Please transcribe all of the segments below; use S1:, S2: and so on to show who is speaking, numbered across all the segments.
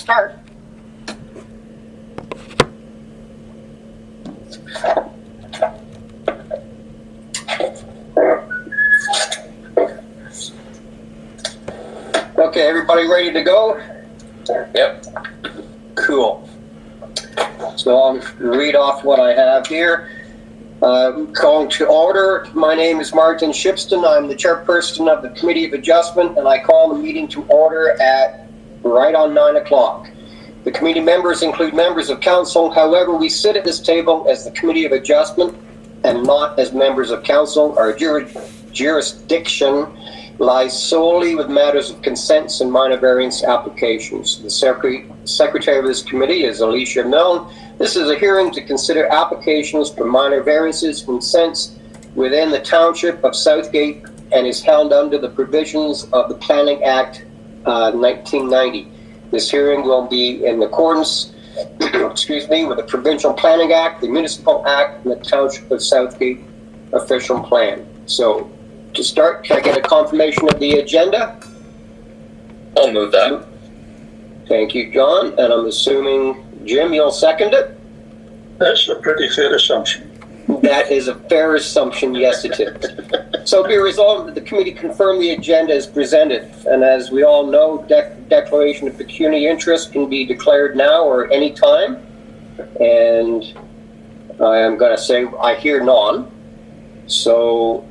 S1: start. Okay, everybody ready to go?
S2: Yep.
S1: Cool. So I'll read off what I have here. Calling to order. My name is Martin Shipston. I'm the chairperson of the Committee of Adjustment, and I call the meeting to order at right on 9 o'clock. The committee members include members of council. However, we sit at this table as the Committee of Adjustment and not as members of council. Our jurisdiction lies solely with matters of consents and minor variance applications. The secretary of this committee is Alicia Milne. This is a hearing to consider applications for minor variances, consents within the township of Southgate, and is held under the provisions of the Planning Act 1990. This hearing will be in accordance with the Provincial Planning Act, the Municipal Act, and the Township of Southgate Official Plan. So, to start, can I get a confirmation of the agenda?
S2: I'll move that.
S1: Thank you, John. And I'm assuming, Jim, you'll second it?
S3: That's a pretty fair assumption.
S1: That is a fair assumption, yes it is. So be resolved that the committee confirm the agenda as presented. And as we all know, declaration of pecuniary interest can be declared now or any time. And I am going to say I hear none. So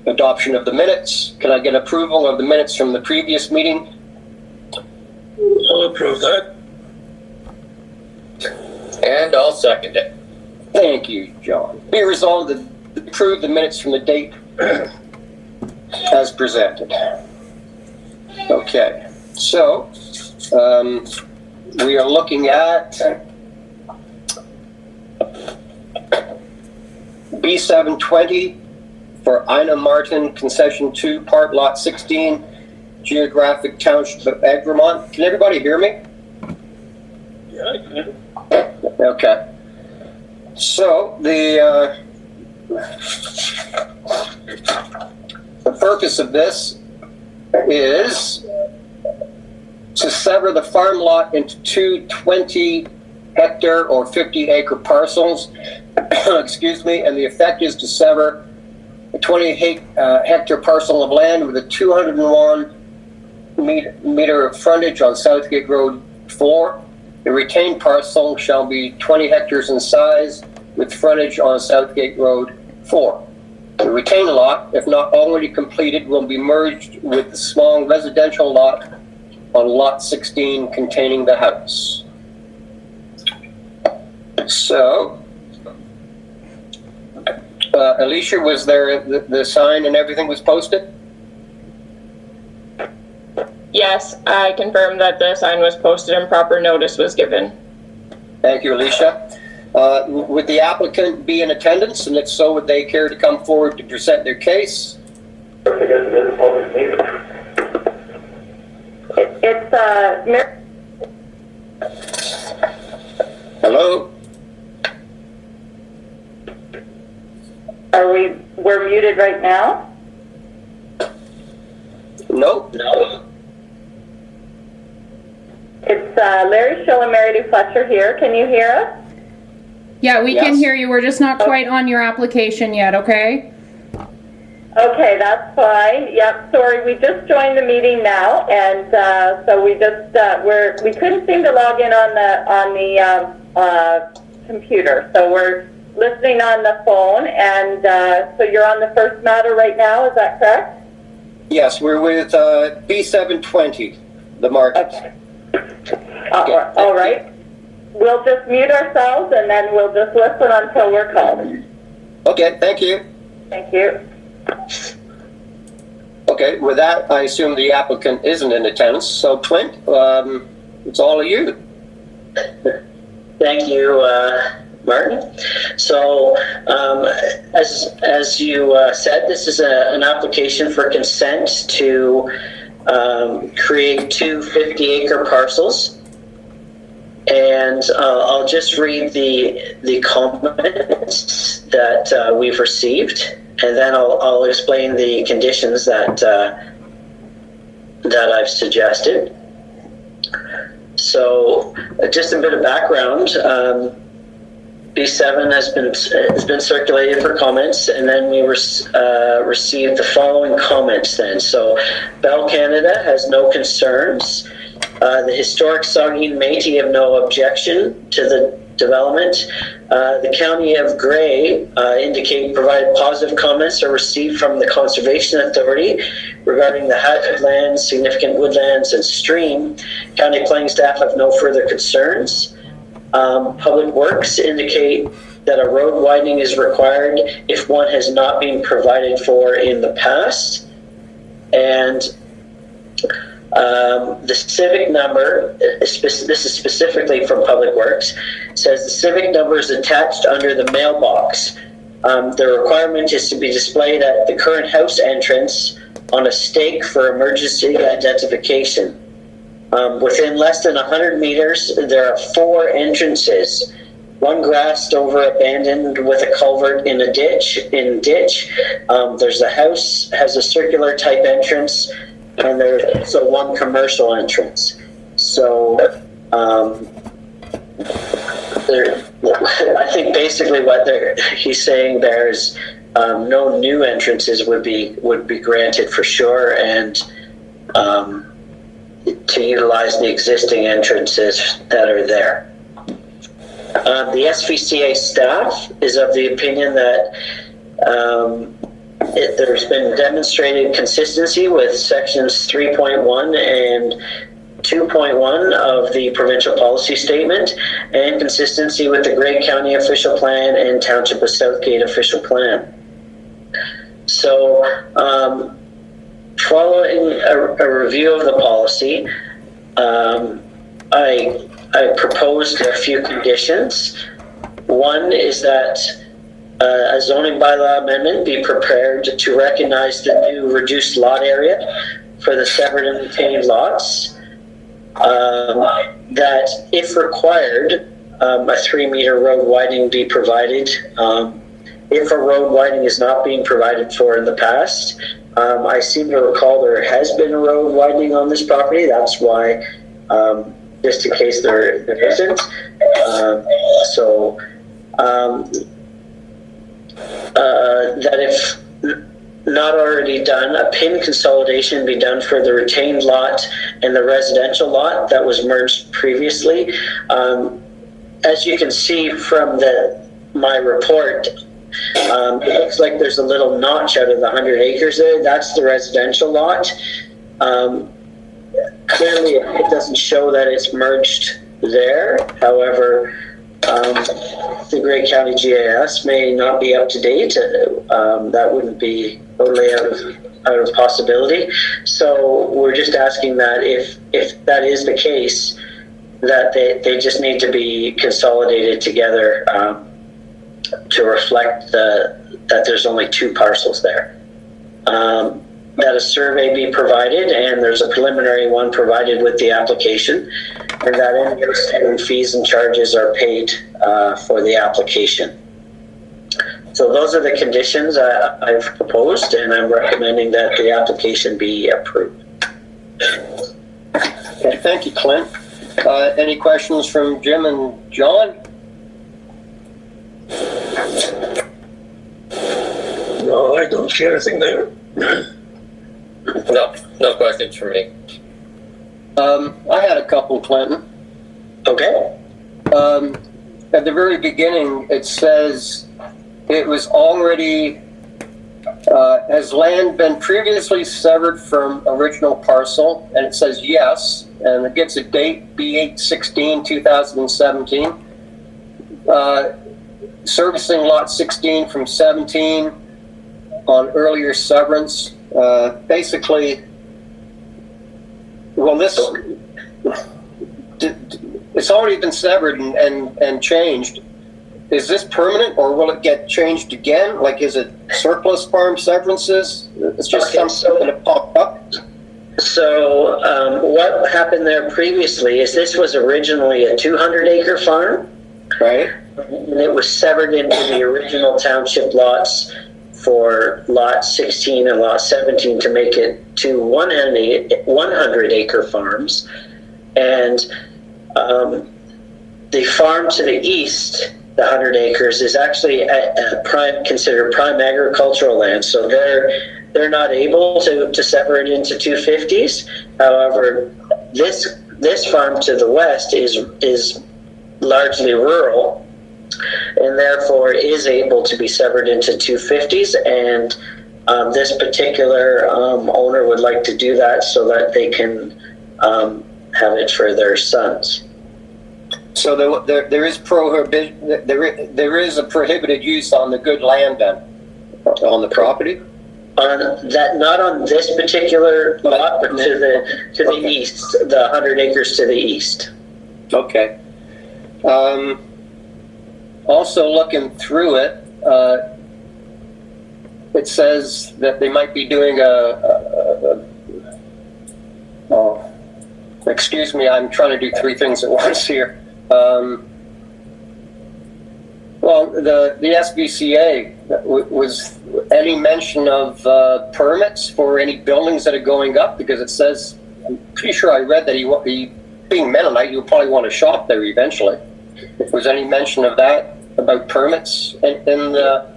S1: adoption of the minutes. Can I get approval of the minutes from the previous meeting?
S3: I'll approve that.
S2: And I'll second it.
S1: Thank you, John. Be resolved to approve the minutes from the date as presented. Okay, so we are looking at B720 for Ina Martin, Concession 2, Part Lot 16, Geographic Township of Egremont. Can everybody hear me?
S3: Yeah, I can.
S1: Okay. So the purpose of this is to sever the farm lot into two 20-hectare or 50-acre parcels. Excuse me. And the effect is to sever a 20-hectare parcel of land with a 201 meter of frontage on Southgate Road 4. The retained parcel shall be 20 hectares in size with frontage on Southgate Road 4. The retained lot, if not already completed, will be merged with the small residential lot on Lot 16 containing the house. So, Alicia, was there the sign and everything was posted?
S4: Yes, I confirm that the sign was posted and proper notice was given.
S1: Thank you, Alicia. Would the applicant be in attendance, and if so, would they care to come forward to present their case?
S4: It's
S1: Hello?
S4: we're muted right now?
S1: No?
S4: It's Larry Schill and Mary Fletcher here. Can you hear us?
S5: Yeah, we
S1: Yes.
S5: can hear you. We're just not quite on your application yet, okay?
S4: Okay, that's fine. Yep, sorry, we just joined the meeting now, and so we just we couldn't seem to log in on the computer, so we're listening on the phone, and so you're on the first matter right now, is that correct?
S1: Yes, we're with B720, the market.
S4: Okay. All right. We'll just mute ourselves, and then we'll just listen until we're called.
S1: Okay, thank you.
S4: Thank you.
S1: Okay, with that, I assume the applicant isn't in attendance. So, Clint, it's all of you.
S6: Thank you, Martin. So, as you said, this is an application for consent to create two 50-acre parcels. And I'll just read the comments that we've received, and then I'll explain the conditions that I've suggested. So just a bit of background. B7 has been circulated for comments, and then we received the following comments then. So Bell Canada has no concerns. The historic Saugeen Métis have no objection to the development. The County of Grey provided positive comments are received from the Conservation Authority regarding the hazard lands, significant woodlands, and stream. County planning staff have no further concerns. Public Works indicate that a road widening is required if one has not been provided for in the past. And the civic number, this is specifically from Public Works, says the civic number is attached under the mailbox. The requirement is to be displayed at the current house entrance on a stake for emergency identification. Within less than 100 meters, there are 4 entrances. One grassed over, abandoned with a culvert in a ditch. There's a house, has a circular type entrance, and there's also one commercial entrance. So I think basically what he's saying there is no new entrances would be granted for sure, and to utilize the existing entrances that are there. The SVCA staff is of the opinion that there's been demonstrated consistency with sections 3.1 and 2.1 of the provincial policy statement, and consistency with the Grey County official plan and Township of Southgate official plan. So, following a review of the policy, I proposed a few conditions. One is that a zoning bylaw amendment be prepared to recognize the new reduced lot area for the severed and retained lots. That if required, a 3-meter road widening be provided. If a road widening is not being provided for in the past, I seem to recall there has been a road widening on this property. That's why, just in case there isn't. That if not already done, a PIN consolidation be done for the retained lot and the residential lot that was merged previously. As you can see from my report, it looks like there's a little notch out of the 100 acres there. That's the residential lot. Clearly, it doesn't show that it's merged there. However, the Grey County GIS may not be up to date. That wouldn't be totally out of possibility. So we're just asking that if that is the case, that they just need to be consolidated together to reflect that there's only 2 parcels there. That a survey be provided, and there's a preliminary one provided with the application, and that any outstanding fees and charges are paid for the application. So those are the conditions I've proposed, and I'm recommending that the application be approved.
S1: Okay, thank you, Clint. Any questions from Jim and John?
S3: No, I don't see anything there.
S2: No questions for me.
S1: I had a couple, Clinton.
S6: Okay.
S1: At the very beginning, it says it was already, has land been previously severed from original parcel? And it says yes, and it gives a date, B8/16/2017. Servicing lot 16 from 17 on earlier severance. Basically, well, it's already been severed and changed. Is this permanent, or will it get changed again? Like, is it surplus farm severances? It's just something that popped up.
S6: So what happened there previously is this was originally a 200-acre farm,
S1: Right.
S6: and it was severed into the original township lots for lot 16 and lot 17 to make it 2 100-acre farms. And The farm to the east, the 100 acres, is actually considered prime agricultural land. So they're not able to sever it into 250s. However, this farm to the west is largely rural, and therefore is able to be severed into 250s. And this particular owner would like to do that so that they can have it for their sons.
S1: So there is there is a prohibited use on the good land then, on the property?
S6: On that, not on this particular lot, but to the
S1: Okay.
S6: east, the 100 acres to the east.
S1: Okay. Also looking through it, it says that they might be doing excuse me, I'm trying to do three things at once here. Well, the SVCA, was any mention of permits for any buildings that are going up? Because it says, I'm pretty sure I read that he being Mennonite, you'll probably want to shop there eventually. Was any mention of that, about permits in the...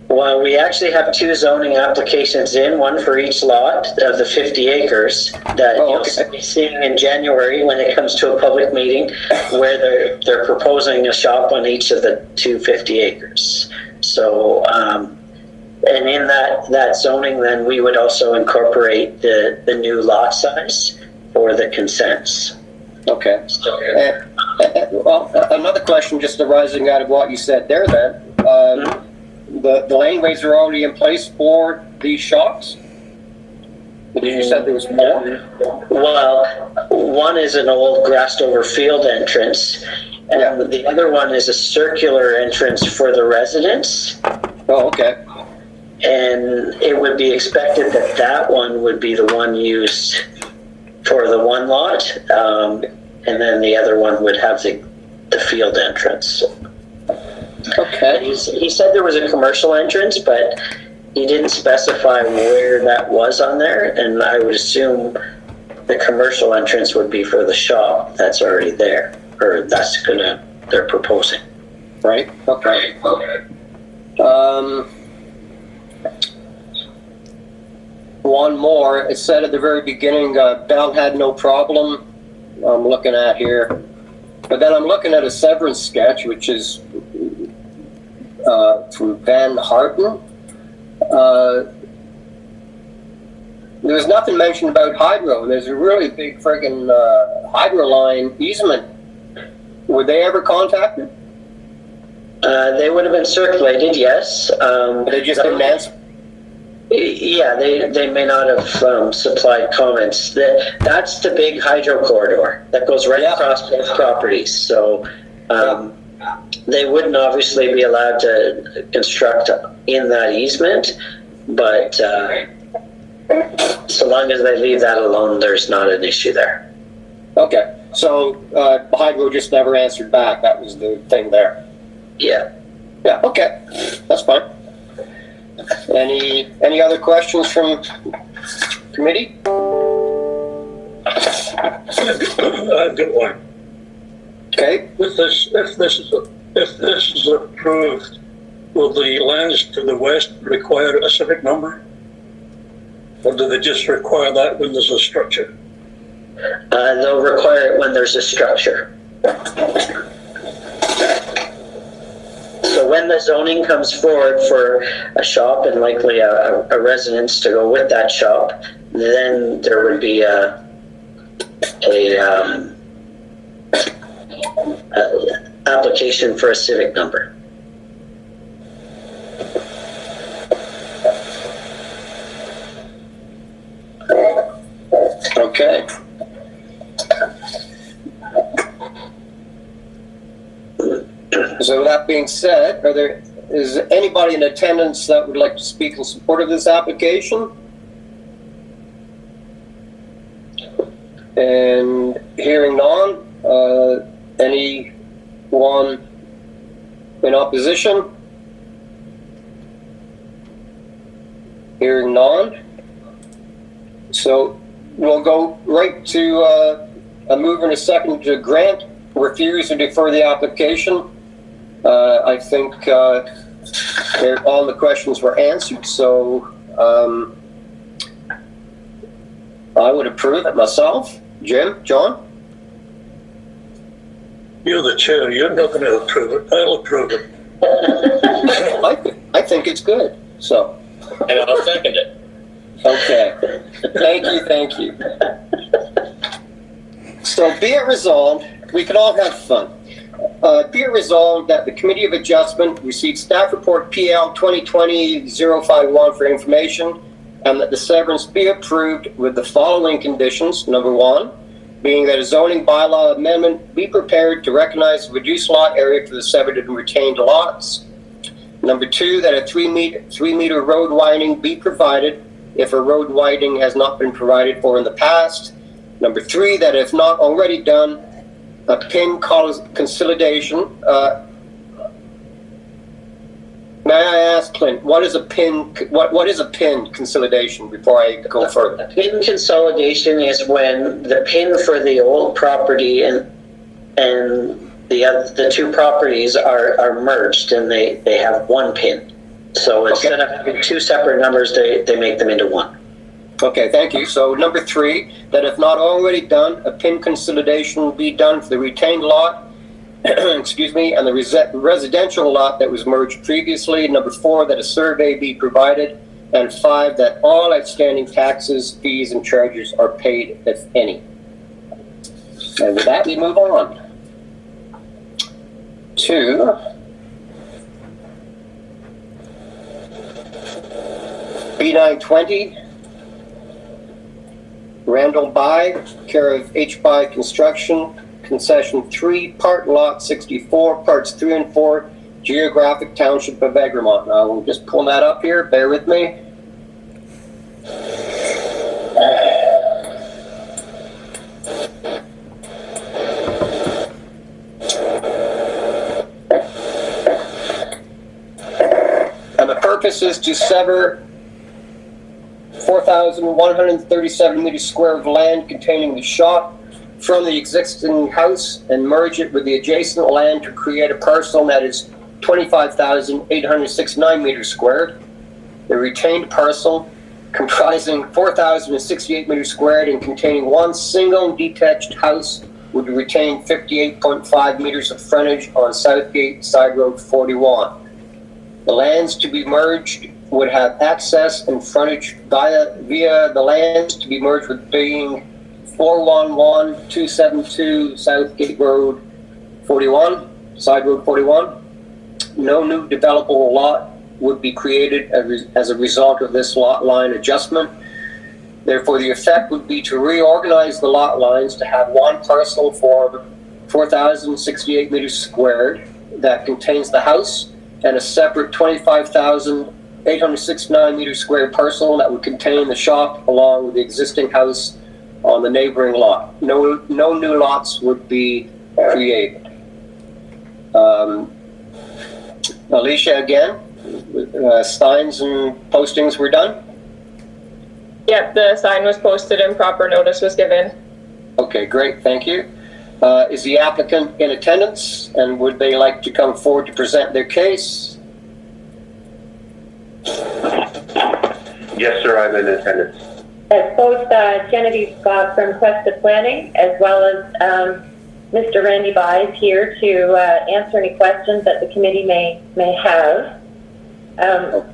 S6: Well, we actually have two zoning applications in, one for each lot of the 50 acres that
S1: Oh,
S6: you'll
S1: okay.
S6: be seeing in January when it comes to a public meeting, where they're proposing a shop on each of the 250 acres. So, and in that zoning, then we would also incorporate the new lot size for the consents.
S1: Okay.
S6: So,
S1: Well, another question just arising out of what you said there then. The laneways are already in place for these shops? You said there was more?
S6: well, one is an old grassed over field entrance, and
S1: Yeah.
S6: the other one is a circular entrance for the residents.
S1: Oh, okay.
S6: And it would be expected that one would be the one used for the one lot, and then the other one would have the field entrance.
S1: Okay.
S6: He said there was a commercial entrance, but he didn't specify where that was on there, and I would assume the commercial entrance would be for the shop that's already there, or they're proposing.
S1: Right, okay. One more, it said at the very beginning, Bell had no problem, I'm looking at here. But then I'm looking at a severance sketch, which is from Van Harten. There's nothing mentioned about hydro, and there's a really big friggin' hydro line easement. Were they ever contacted?
S6: They would have been circulated, yes.
S1: They just didn't answer?
S6: Yeah, they may not have supplied comments. That's the big hydro corridor that goes right across both properties. So they wouldn't obviously be allowed to construct in that easement, but so long as they leave that alone, there's not an issue there.
S1: Okay, so hydro just never answered back. That was the thing there.
S6: Yeah.
S1: Yeah, okay, that's fine. Any other questions from committee?
S3: I've got one.
S1: Okay,
S3: If this is approved, will the lands to the west require a civic number? Or do they just require that when there's a structure?
S6: They'll require it when there's a structure. So when the zoning comes forward for a shop and likely a residence to go with that shop, then there would be a application for a civic number.
S1: okay. So that being said, is anybody in attendance that would like to speak in support of this application? And hearing none, anyone in opposition? Hearing none. So we'll go right to a mover and a second to grant refuse or defer the application. I think all the questions were answered, so I would approve it myself. Jim, John?
S3: You're the chair, you're not going to approve it, I'll approve it.
S1: I think it's good, so.
S2: And I'll second it.
S1: Okay. Thank you. So be it resolved, we can all have fun. Be it resolved that the Committee of Adjustment received staff report PL 2020-051 for information, and that the severance be approved with the following conditions. Number one, being that a zoning bylaw amendment be prepared to recognize the reduced lot area for the severed and retained lots. Number two, that a 3 meter road widening be provided if a road widening has not been provided for in the past. Number three, that if not already done, a pin consolidation. May I ask, Clint, what is a pin? What is a pin consolidation? Before I go further,
S6: Pin consolidation is when the pin for the old property and the two properties are merged and they have one pin. So instead of having two separate numbers, they make them into one.
S1: Okay, thank you. So number three, that if not already done, a pin consolidation will be done for the retained lot, excuse me, and the residential lot that was merged previously. Number four, that a survey be provided. And five, that all outstanding taxes, fees, and charges are paid, if any. And with that, we move on to B920. Randall By, care of H. By Construction, Concession 3, Part Lot 64, Parts 3 and 4, Geographic Township of Egremont. Now, we'll just pull that up here. Bear with me. And the purpose is to sever 4,137 meters square of land containing the shop from the existing house and merge it with the adjacent land to create a parcel that is 25,869 meters squared. The retained parcel, comprising 4,068 meters squared and containing one single detached house, would retain 58.5 meters of frontage on Southgate Side Road 41. The lands to be merged would have access and frontage via the lands to be merged with being 411272 Southgate Road 41, Side Road 41. No new developable lot would be created as a result of this lot line adjustment. Therefore, the effect would be to reorganize the lot lines to have one parcel for 4,068 meters squared that contains the house, and a separate 25,869 meters squared parcel that would contain the shop along with the existing house on the neighboring lot. No new lots would be created. Alicia, again, signs and postings were done?
S7: Yep, the sign was posted and proper notice was given.
S1: Okay, great, thank you. Is the applicant in attendance, and would they like to come forward to present their case?
S8: Yes, sir, I'm in attendance.
S4: Both Genevieve Scott from Questa Planning as well as Mr. Randy By is here to answer any questions that the committee may have. And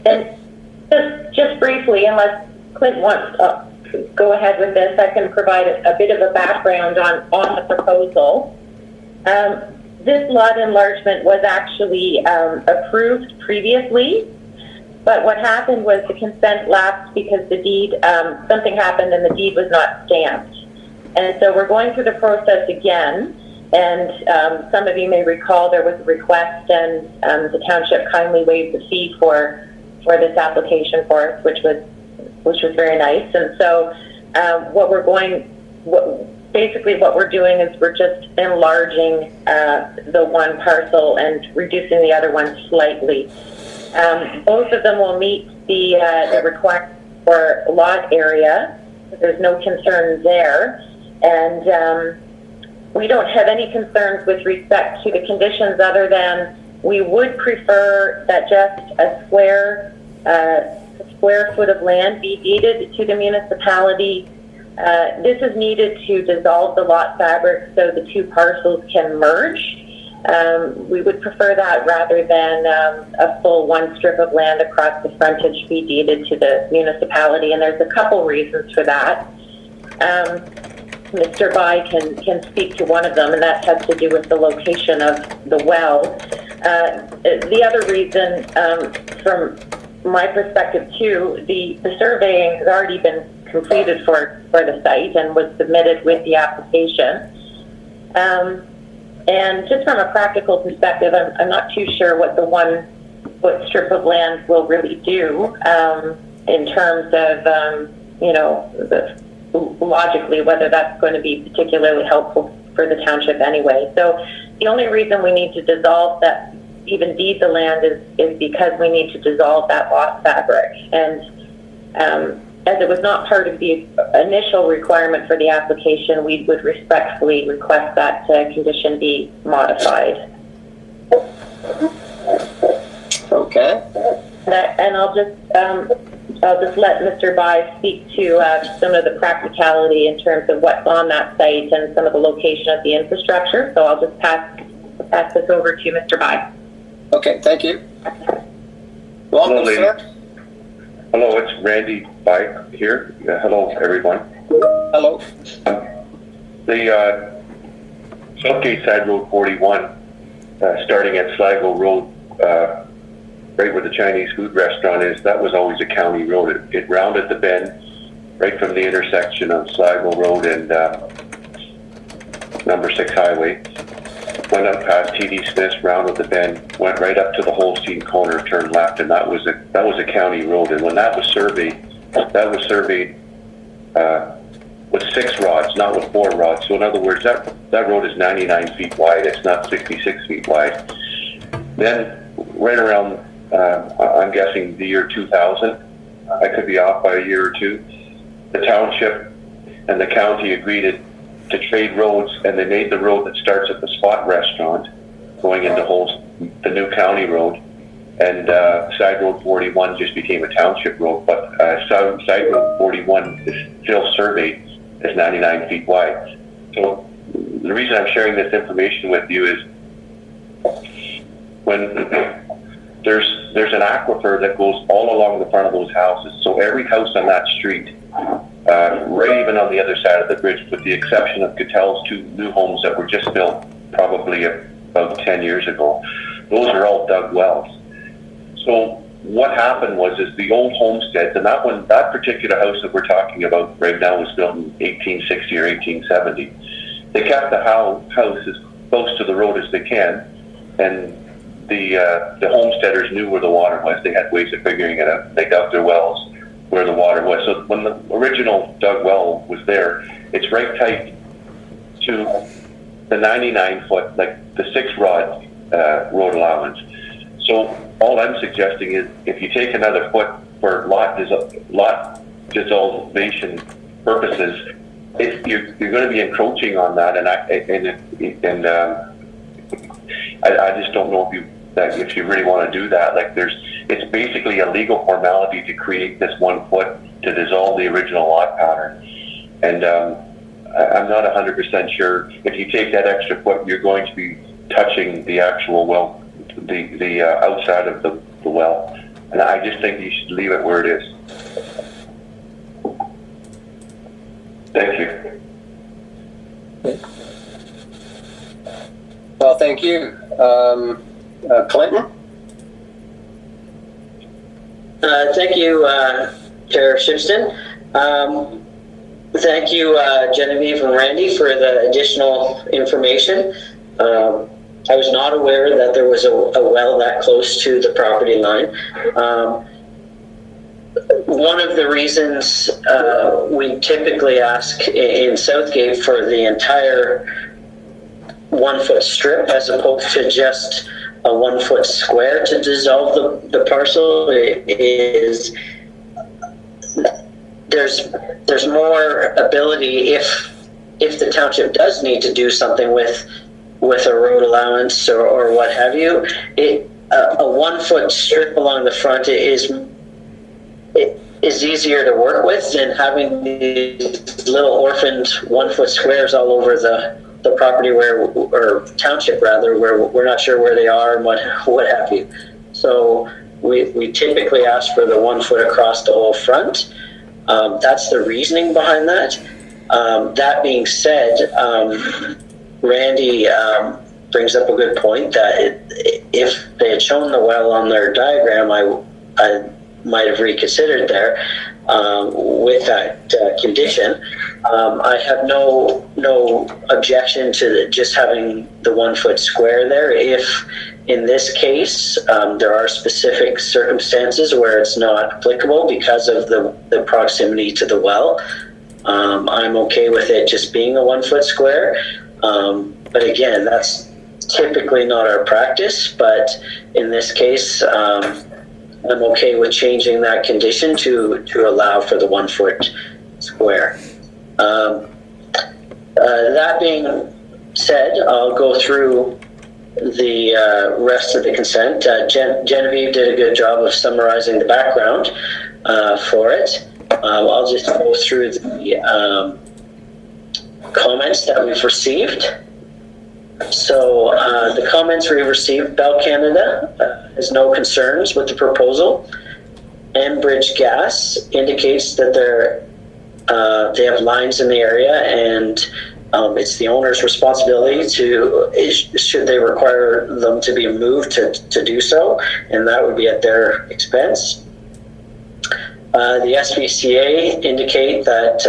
S4: just briefly, unless Clint wants to go ahead with this, I can provide a bit of a background on the proposal. This lot enlargement was actually approved previously, but what happened was the consent lapsed because the deed, something happened and the deed was not stamped. And so we're going through the process again, and some of you may recall there was a request, and the township kindly waived the fee for this application for us, which was very nice. And so what we're doing is we're just enlarging the one parcel and reducing the other one slightly. Both of them will meet the requirement for lot area. There's no concern there. And we don't have any concerns with respect to the conditions other than we would prefer that just a square foot of land be deeded to the municipality. This is needed to dissolve the lot fabric so the two parcels can merge. We would prefer that rather than a full one strip of land across the frontage be deeded to the municipality, and there's a couple reasons for that. Mr. Bai can speak to one of them, and that has to do with the location of the well. The other reason, from my perspective too, the surveying has already been completed for the site and was submitted with the application. And just from a practical perspective, I'm not too sure what the 1 foot strip of land will really do in terms of, logically, whether that's going to be particularly helpful for the township anyway. So the only reason we need to dissolve that, even deed the land, is because we need to dissolve that lot fabric. And as it was not part of the initial requirement for the application, we would respectfully request that condition be modified.
S1: Okay.
S4: And I'll just let Mr. Bai speak to some of the practicality in terms of what's on that site and some of the location of the infrastructure. So I'll just pass this over to Mr. Bai.
S1: Okay, thank you. Welcome,
S8: Hello,
S1: sir.
S8: Hello, it's Randy Bike here. Hello, everyone.
S1: Hello.
S8: The Southgate Side Road 41, starting at Sligo Road, right where the Chinese food restaurant is, that was always a county road. It rounded the bend right from the intersection of Sligo Road and number 6 Highway. Went up past TD Smith's, rounded the bend, went right up to the Holstein corner, turned left, and that was a county road. And when that was surveyed with 6 rods, not with 4 rods. So in other words, that road is 99 feet wide. It's not 66 feet wide. Then right around, I'm guessing the year 2000, I could be off by a year or two, the township and the county agreed to trade roads, and they made the road that starts at the Spot Restaurant going into the new county road, and Side Road 41 just became a township road, but Side Road 41 is still surveyed as 99 feet wide. So the reason I'm sharing this information with you is when there's an aquifer that goes all along the front of those houses, so every house on that street, right even on the other side of the bridge, with the exception of Catel's 2 new homes that were just built probably about 10 years ago, those are all dug wells. So what happened was the old homesteads, and that particular house that we're talking about right now was built in 1860 or 1870. They kept the house as close to the road as they can, and the homesteaders knew where the water was. They had ways of figuring it out. They dug their wells where the water was. So when the original dug well was there, it's right tight to the 99 foot, like the 6 rod road allowance. So all I'm suggesting is if you take another foot for lot dissolvation purposes, you're going to be encroaching on that, and I just don't know if you really want to do that. Like it's basically a legal formality to create this 1 foot to dissolve the original lot pattern, and I'm not 100% sure if you take that extra foot, you're going to be touching the actual well, the outside of the well, and I just think you should leave it where it is. Thank you.
S1: Well, thank you. Clinton?
S6: Thank you, Chair Shipston. Thank you, Genevieve and Randy, for the additional information. I was not aware that there was a well that close to the property line. One of the reasons we typically ask in Southgate for the entire 1 foot strip as opposed to just a 1 foot square to dissolve the parcel is there's more ability if if the township does need to do something with a road allowance or what have you, a 1 foot strip along the front is easier to work with than having these little orphaned 1 foot squares all over the property or township rather, where we're not sure where they are and what have you. So we typically ask for the 1 foot across the whole front. That's the reasoning behind that. That being said, Randy brings up a good point that if they had shown the well on their diagram, I might have reconsidered there with that condition. I have no objection to just having the 1 foot square there. If in this case there are specific circumstances where it's not applicable because of the proximity to the well, I'm okay with it just being a 1 foot square. But again, that's typically not our practice, but in this case, I'm okay with changing that condition to allow for the 1 foot square. That being said, I'll go through the rest of the consent. Genevieve did a good job of summarizing the background for it. I'll just go through the comments that we've received. So the comments we received: Bell Canada has no concerns with the proposal. Enbridge Gas indicates that they have lines in the area, and it's the owner's responsibility should they require them to be moved to do so, and that would be at their expense. The SVCA indicate that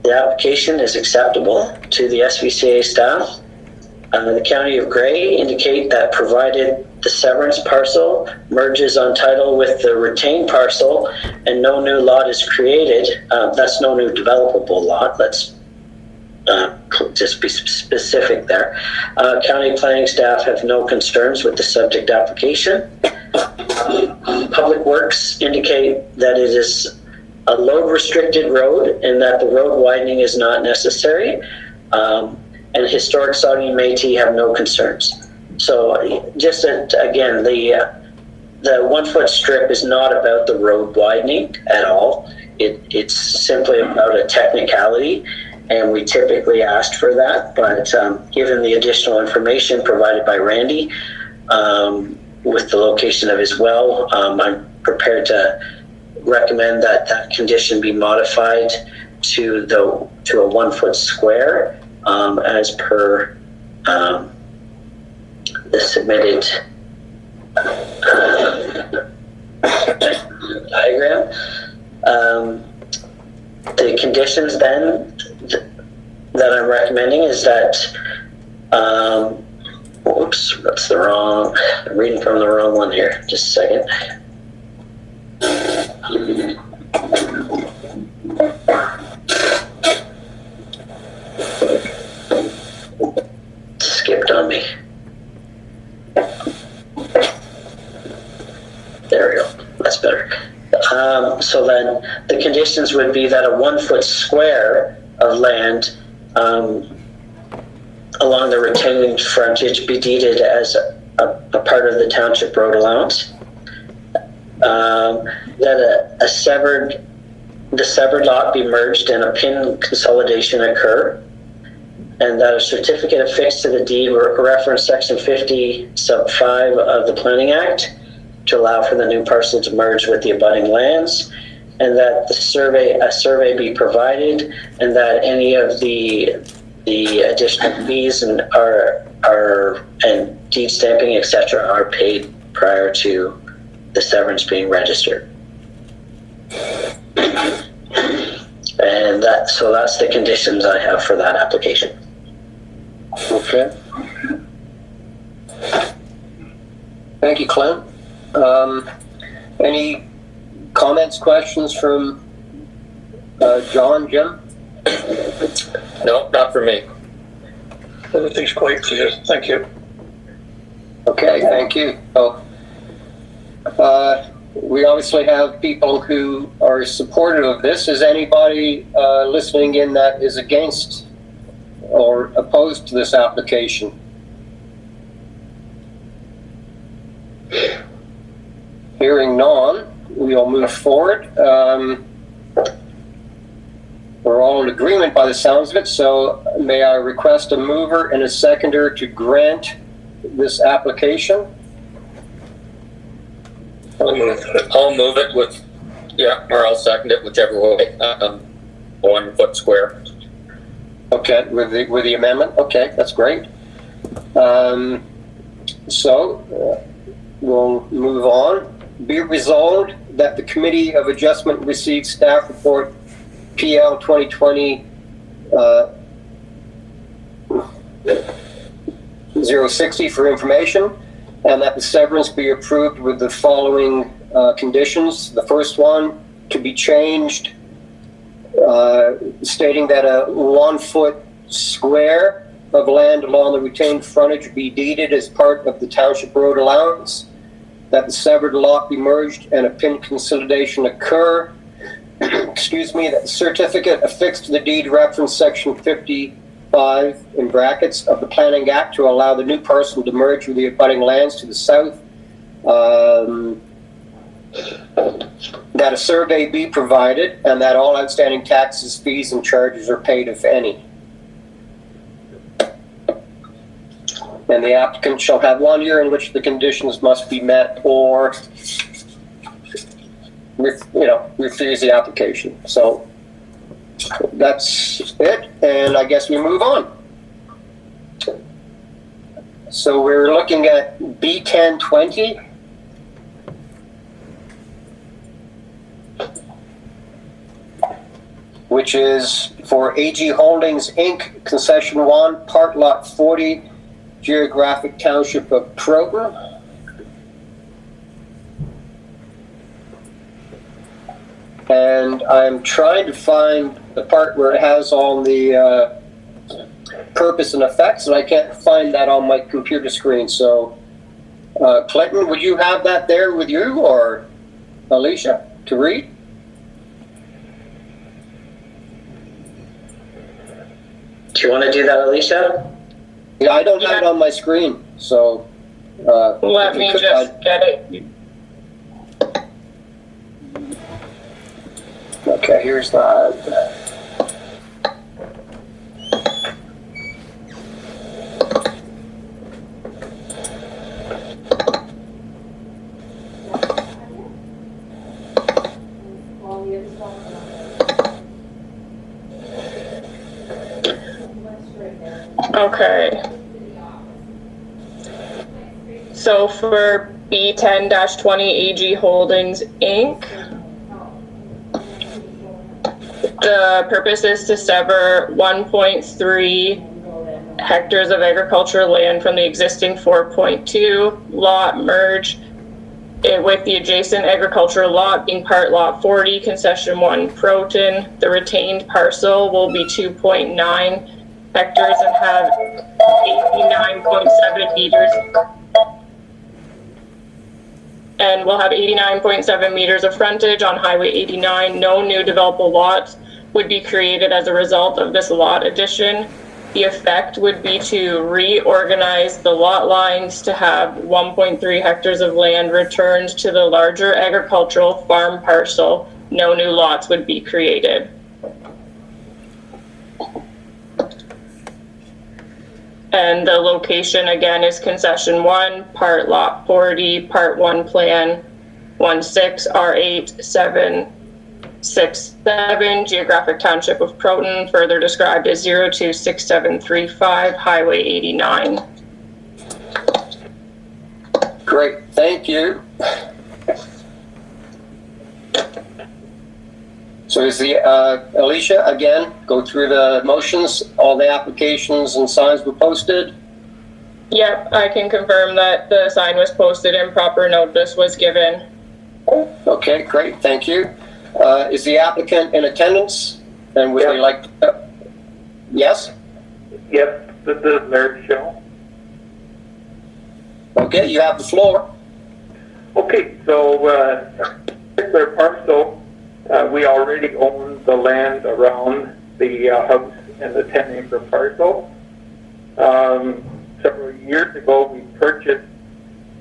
S6: the application is acceptable to the SVCA staff. The County of Grey indicate that provided the severance parcel merges on title with the retained parcel and no new lot is created, that's no new developable lot. Let's just be specific there. County planning staff have no concerns with the subject application. Public Works indicate that it is a load restricted road and that the road widening is not necessary. And Historic Saugeen Métis have no concerns. So just again, the 1 foot strip is not about the road widening at all. It's simply about a technicality, and we typically asked for that. But given the additional information provided by Randy with the location of his well, I'm prepared to recommend that that condition be modified to a 1 foot square. As per the submitted diagram. The conditions then that I'm recommending is that, whoops, that's the wrong, I'm reading from the wrong one here, just a second. Skipped on me. There we go. That's better. So then the conditions would be that a 1 foot square of land along the retained frontage be deeded as a part of the township road allowance. That the severed lot be merged and a PIN consolidation occur. And that a certificate affixed to the deed reference section 50 sub 5 of the Planning Act to allow for the new parcel to merge with the abutting lands, and that a survey be provided, and that any of the additional fees and deed stamping, etc., are paid prior to the severance being registered. And so that's the conditions I have for that application.
S1: Okay. Thank you, Clint. Any comments, questions from John, Jim?
S2: No, not for me.
S3: Everything's quite clear. Thank you.
S1: Okay, thank you. So, we obviously have people who are supportive of this. Is anybody listening in that is against or opposed to this application? Hearing none, we'll move forward. We're all in agreement by the sounds of it, so may I request a mover and a seconder to grant this application?
S3: I'll move it.
S2: I'll move it with, or I'll second it, whichever way. 1 foot square.
S1: Okay, with the amendment? Okay, that's great. We'll move on. Be resolved that the Committee of Adjustment receives staff report PL 2020 060 for information, and that the severance be approved with the following conditions. The first one, to be changed, stating that a 1 foot square of land along the retained frontage be deeded as part of the township road allowance, that the severed lot be merged and a pin consolidation occur. Excuse me, that the certificate affixed to the deed reference section 55 in brackets of the Planning Act to allow the new parcel to merge with the abutting lands to the south. That a survey be provided and that all outstanding taxes, fees, and charges are paid, if any. And the applicant shall have 1 year in which the conditions must be met or, refuse the application. So that's it, and I guess we move on. So we're looking at B1020. Which is for AG Holdings, Inc., Concession 1, Part Lot 40, Geographic Township of Proton. And I'm trying to find the part where it has all the purpose and effects, and I can't find that on my computer screen. So, Clinton, would you have that there with you, or Alicia, to read?
S6: Do you want to do that, Alicia?
S1: Yeah, I don't have it on my screen, so.
S7: Let me just get it.
S1: Okay, here's that.
S7: Okay. So for B10-20 AG Holdings, Inc., the purpose is to sever 1.3 hectares of agricultural land from the existing 4.2 lot, merge it with the adjacent agricultural lot being part lot 40, concession 1, Proton. The retained parcel will be 2.9 hectares and have 89.7 meters. And will have 89.7 meters of frontage on Highway 89. No new developable lots would be created as a result of this lot addition. The effect would be to reorganize the lot lines to have 1.3 hectares of land returned to the larger agricultural farm parcel. No new lots would be created. And the location again is concession 1, part lot 40, part 1 plan 16 R8 767, Geographic Township of Proton, further described as 026735, Highway 89.
S1: Great, thank you. So is the, Alicia, again, go through the motions, all the applications and signs were posted?
S7: Yep, I can confirm that the sign was posted and proper notice was given.
S1: Okay, great, thank you. Is the applicant in attendance? And would they like, yes?
S9: Yep, this is Larry Show.
S1: Okay, you have the floor.
S9: Okay, so their parcel, we already own the land around the house and the 10-acre parcel. Several years ago, we purchased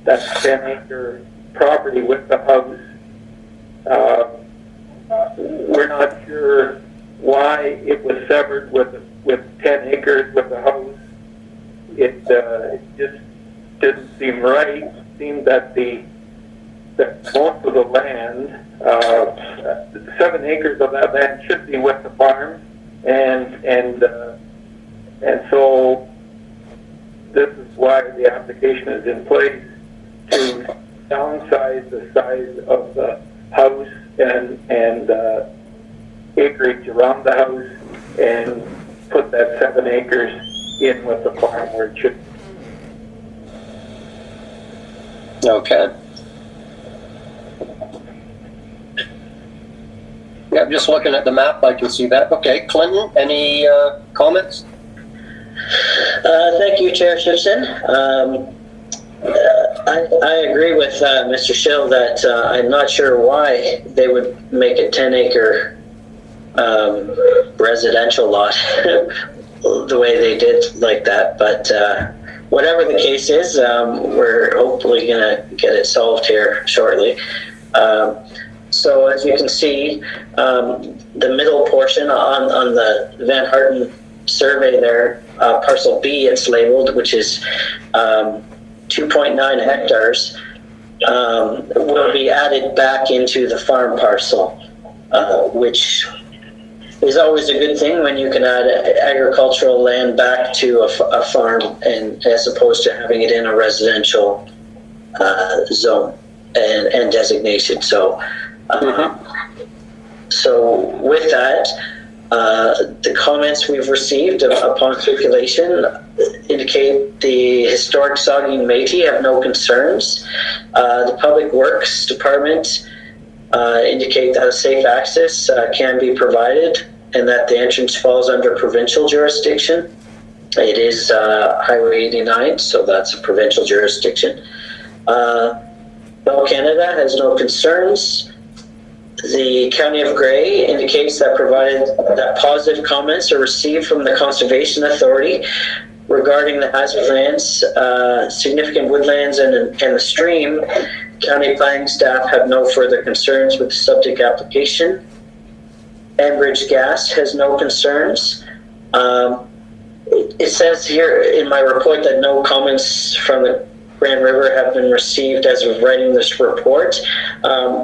S9: that 10-acre property with the house. We're not sure why it was severed with 10 acres with the house. It just didn't seem right. It seemed that most of the land, 7 acres of that land should be with the farm, and so this is why the application is in place to downsize the size of the house and acreage around the house and put that 7 acres in with the farm where it should.
S1: Okay. Yeah, I'm just looking at the map, I can see that. Okay, Clinton, any comments?
S6: Thank you, Chair Shipson. I agree with Mr. Schill that I'm not sure why they would make a 10-acre residential lot the way they did like that. But whatever the case is, we're hopefully going to get it solved here shortly. So as you can see, the middle portion on the Van Harten survey there, parcel B, it's labeled, which is 2.9 hectares, will be added back into the farm parcel, which is always a good thing when you can add agricultural land back to a farm, and as opposed to having it in a residential zone and designation. So, so with that, the comments we've received upon circulation indicate the historic Saugeen Métis have no concerns. The Public Works Department indicate that a safe access can be provided and that the entrance falls under provincial jurisdiction. It is Highway 89, so that's a provincial jurisdiction. Bell Canada has no concerns. The County of Grey indicates that provided that positive comments are received from the Conservation Authority regarding the hazard lands, significant woodlands, and the stream, County planning staff have no further concerns with the subject application. Enbridge Gas has no concerns. It says here in my report that no comments from the Grand River have been received as of writing this report.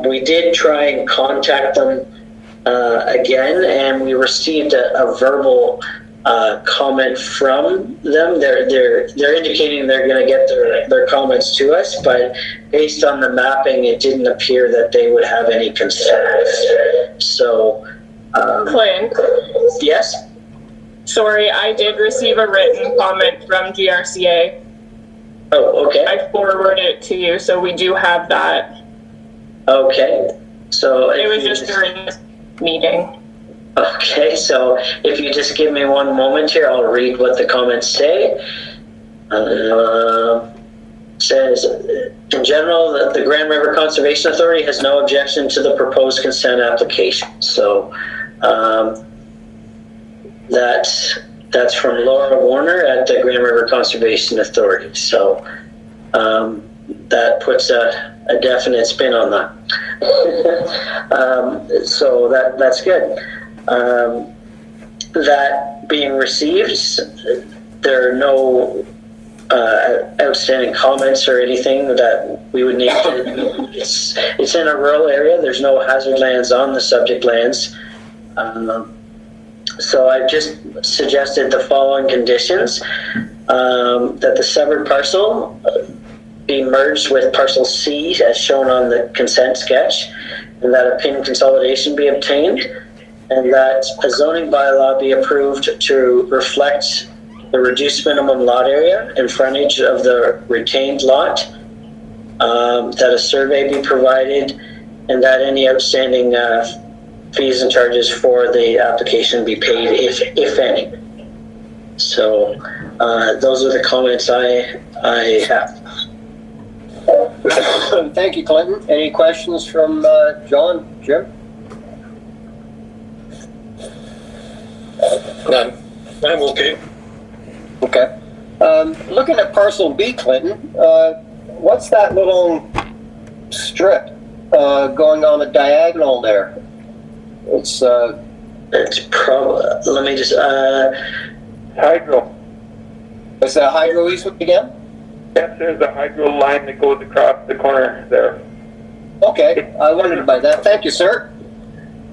S6: We did try and contact them again, and we received a verbal comment from them. They're indicating they're going to get their comments to us, but based on the mapping, it didn't appear that they would have any concerns. So,
S7: Clint,
S6: yes?
S7: sorry, I did receive a written comment from GRCA.
S6: Oh, okay.
S7: I forwarded it to you, so we do have that.
S6: Okay. So
S7: It was just during this meeting.
S6: Okay, so if you just give me one moment here, I'll read what the comments say. Says, in general, the Grand River Conservation Authority has no objection to the proposed consent application. So that's from Laura Warner at the Grand River Conservation Authority. So that puts a definite spin on that. So that's good. That being received, there are no outstanding comments or anything that we would need to. It's in a rural area. There's no hazard lands on the subject lands. So I've just suggested the following conditions: that the severed parcel be merged with parcel C as shown on the consent sketch, and that a PIN consolidation be obtained, and that a zoning bylaw be approved to reflect the reduced minimum lot area and frontage of the retained lot, that a survey be provided, and that any outstanding fees and charges for the application be paid, if any. So those are the comments I have.
S1: Thank you, Clinton. Any questions from John, Jim?
S2: None.
S3: I'm okay.
S1: Okay. Looking at parcel B, Clinton, what's that little strip going on the diagonal there? It's
S6: let me just,
S9: Hydro.
S1: is that hydro easement again?
S9: Yes, there's a hydro line that goes across the corner there.
S1: Okay, I wondered about that. Thank you, sir.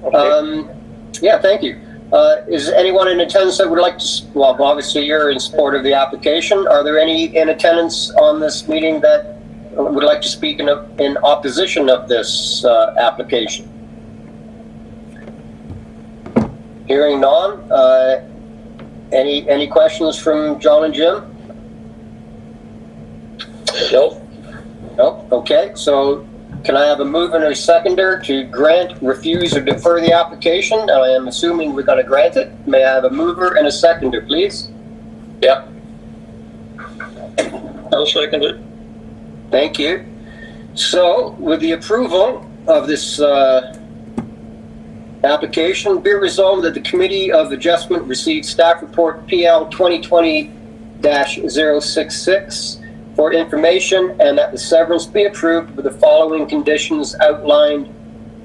S9: Okay.
S1: Yeah, thank you. Is anyone in attendance that would like to, well, obviously you're in support of the application. Are there any in attendance on this meeting that would like to speak in opposition of this application? Hearing none. Any questions from John and Jim?
S2: Nope.
S1: Nope. Okay, so can I have a mover and a seconder to grant, refuse, or defer the application? I am assuming we're going to grant it. May I have a mover and a seconder, please?
S2: Yep.
S3: I'll second it.
S1: Thank you. So, with the approval of this application, be resolved that the Committee of Adjustment received staff report PL 2020-066 for information, and that the severance be approved with the following conditions outlined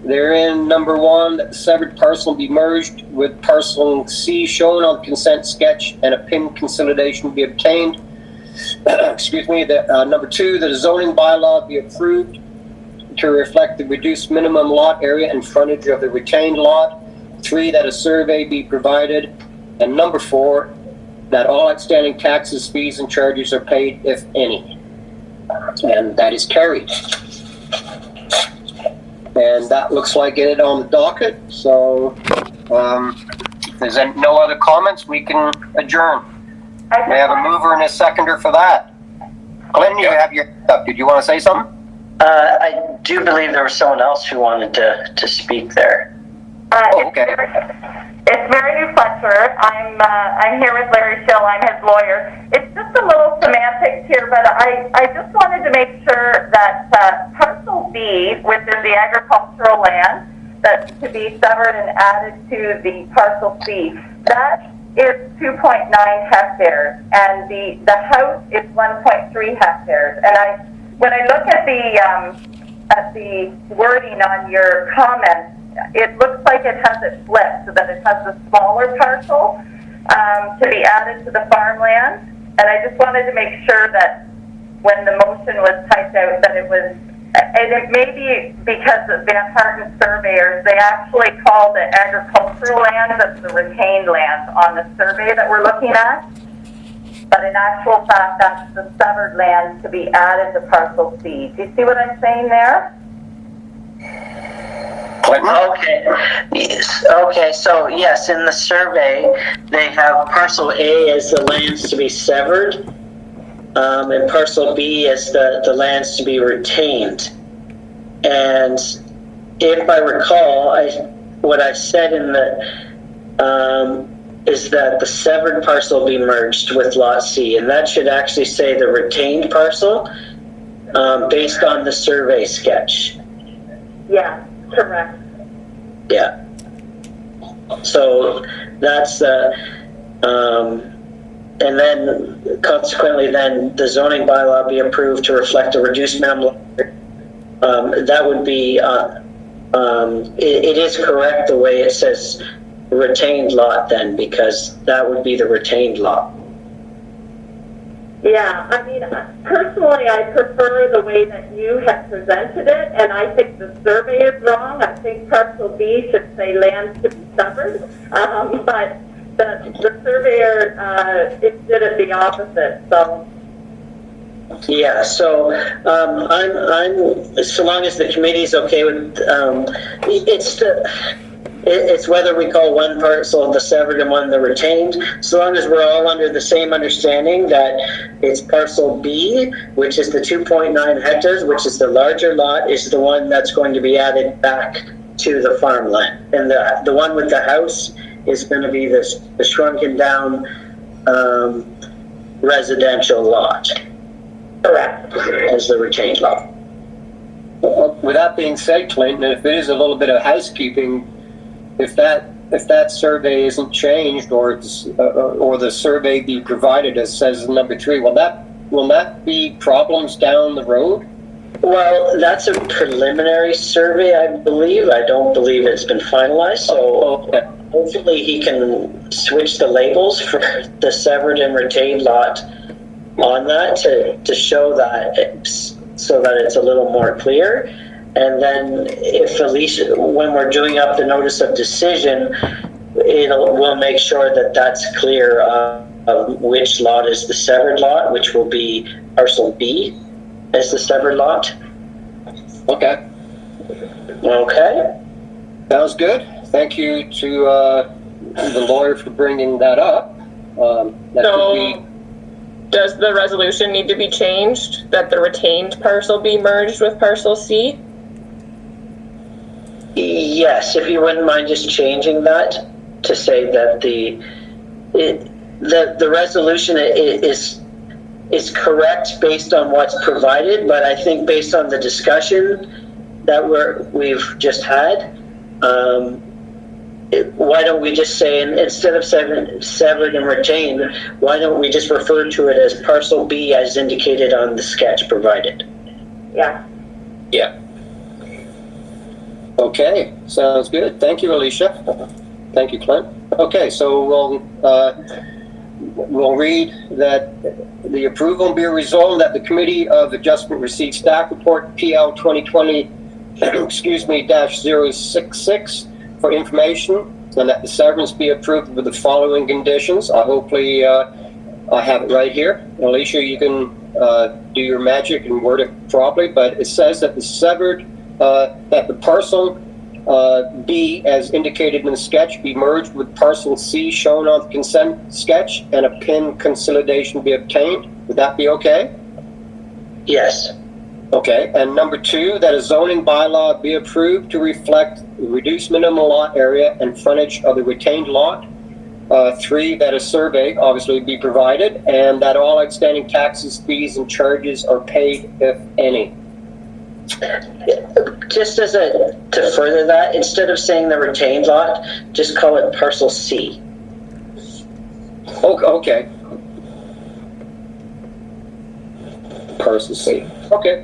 S1: therein. Number one, that the severed parcel be merged with parcel C shown on the consent sketch and a PIN consolidation be obtained. Excuse me. Number two, that a zoning bylaw be approved to reflect the reduced minimum lot area and frontage of the retained lot. Three, that a survey be provided. And number four, that all outstanding taxes, fees, and charges are paid, if any. And that is carried. And that looks like it on the docket. So if there's no other comments, we can adjourn. May I have a mover and a seconder for that? Clinton, you have your hand up. Did you want to say something?
S6: I do believe there was someone else who wanted to speak there.
S1: Okay.
S4: It's Mary Lou Fletcher. I'm here with Larry Schill. I'm his lawyer. It's just a little semantics here, but I just wanted to make sure that parcel B, which is the agricultural land that's to be severed and added to the parcel C, that is 2.9 hectares, and the house is 1.3 hectares. And when I look at the wording on your comments, it looks like it has it flipped, so that it has the smaller parcel to be added to the farmland. And I just wanted to make sure that when the motion was typed out, that it was, and it may be because of Van Harten surveyors, they actually call the agricultural land as the retained land on the survey that we're looking at. But in actual fact, that's the severed land to be added to parcel C. Do you see what I'm saying there?
S6: Okay. Yes. Okay. So yes, in the survey, they have parcel A as the lands to be severed, and parcel B as the lands to be retained. And if I recall, what I said in the is that the severed parcel be merged with lot C, and that should actually say the retained parcel, based on the survey sketch.
S4: Yeah, correct.
S6: Yeah. So that's and then consequently, then the zoning bylaw be approved to reflect a reduced minimum. That would be. It is correct the way it says retained lot then, because that would be the retained lot.
S4: Yeah, I mean, personally, I prefer the way that you have presented it, and I think the survey is wrong. I think parcel B should say land to be severed, but the surveyor it did it the opposite. So.
S6: Yeah, so I'm so long as the committee's okay with it's whether we call one parcel the severed and one the retained, so long as we're all under the same understanding that it's parcel B, which is the 2.9 hectares, which is the larger lot, is the one that's going to be added back to the farmland. And the one with the house is going to be the shrunken down residential lot. Correct. As the retained lot.
S1: With that being said, Clinton, if it is a little bit of housekeeping, if that if that survey isn't changed, or the survey be provided as says in number 3, will that be problems down the road?
S6: Well, that's a preliminary survey, I believe. I don't believe it's been finalized, so
S1: Okay.
S6: hopefully he can switch the labels for the severed and retained lot on that to show that so that it's a little more clear. And then if Alicia, when we're doing up the notice of decision, we'll make sure that that's clear of which lot is the severed lot, which will be parcel B as the severed lot.
S1: Okay.
S6: Okay.
S1: Sounds good. Thank you to the lawyer for bringing that up. That could be.
S7: So, does the resolution need to be changed that the retained parcel be merged with parcel C?
S6: Yes, if you wouldn't mind just changing that to say that the resolution is correct based on what's provided, but I think based on the discussion that we've just had, why don't we just say, instead of severed and retained, why don't we just refer to it as parcel B as indicated on the sketch provided?
S4: Yeah.
S2: Yeah.
S1: Okay, sounds good. Thank you, Alicia. Thank you, Clint. Okay, so we'll read that the approval be resolved that the Committee of Adjustment received staff report PL 2020, -066 for information, and that the severance be approved with the following conditions. Hopefully I have it right here. Alicia, you can do your magic and word it properly, but it says that the severed, that the parcel B, as indicated in the sketch, be merged with parcel C shown on the consent sketch, and a PIN consolidation be obtained. Would that be okay?
S6: Yes.
S1: Okay, and number 2, that a zoning bylaw be approved to reflect the reduced minimum lot area and frontage of the retained lot. 3, that a survey obviously be provided, and that all outstanding taxes, fees, and charges are paid, if any.
S6: Just to further that, instead of saying the retained lot, just call it parcel C.
S1: Okay. Parcel C. Okay.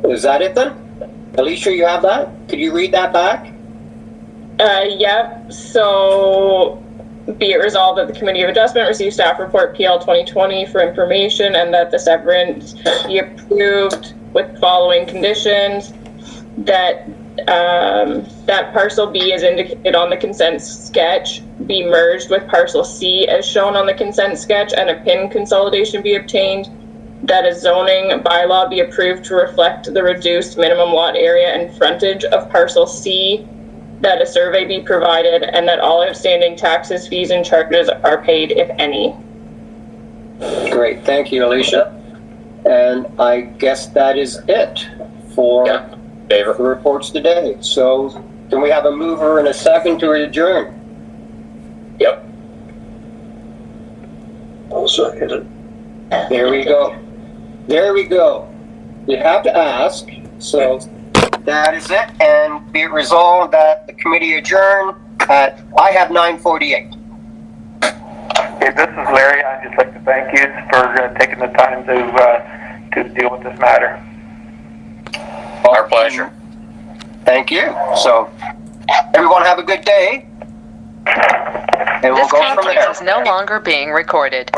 S1: Is that it then? Alicia, you have that? Could you read that back?
S7: Yep. So, be it resolved that the Committee of Adjustment receive staff report PL 2020 for information, and that the severance be approved with following conditions. That that parcel B, as indicated on the consent sketch, be merged with parcel C as shown on the consent sketch, and a PIN consolidation be obtained. That a zoning bylaw be approved to reflect the reduced minimum lot area and frontage of parcel C. That a survey be provided, and that all outstanding taxes, fees, and charges are paid, if any.
S1: Great, thank you, Alicia. And I guess that is it for
S2: Favor.
S1: the reports today. So can we have a mover and a second to adjourn?
S2: Yep.
S3: I'll second it.
S1: There we go. There we go. You have to ask. So that is it. And be it resolved that the committee adjourn at, I have 9:48.
S9: Hey, this is Larry. I'd just like to thank you for taking the time to deal with this matter.
S2: Our pleasure.
S1: Thank you. So everyone have a good day. And we'll
S10: This
S1: go from
S10: conference
S1: there.
S10: is no longer being recorded.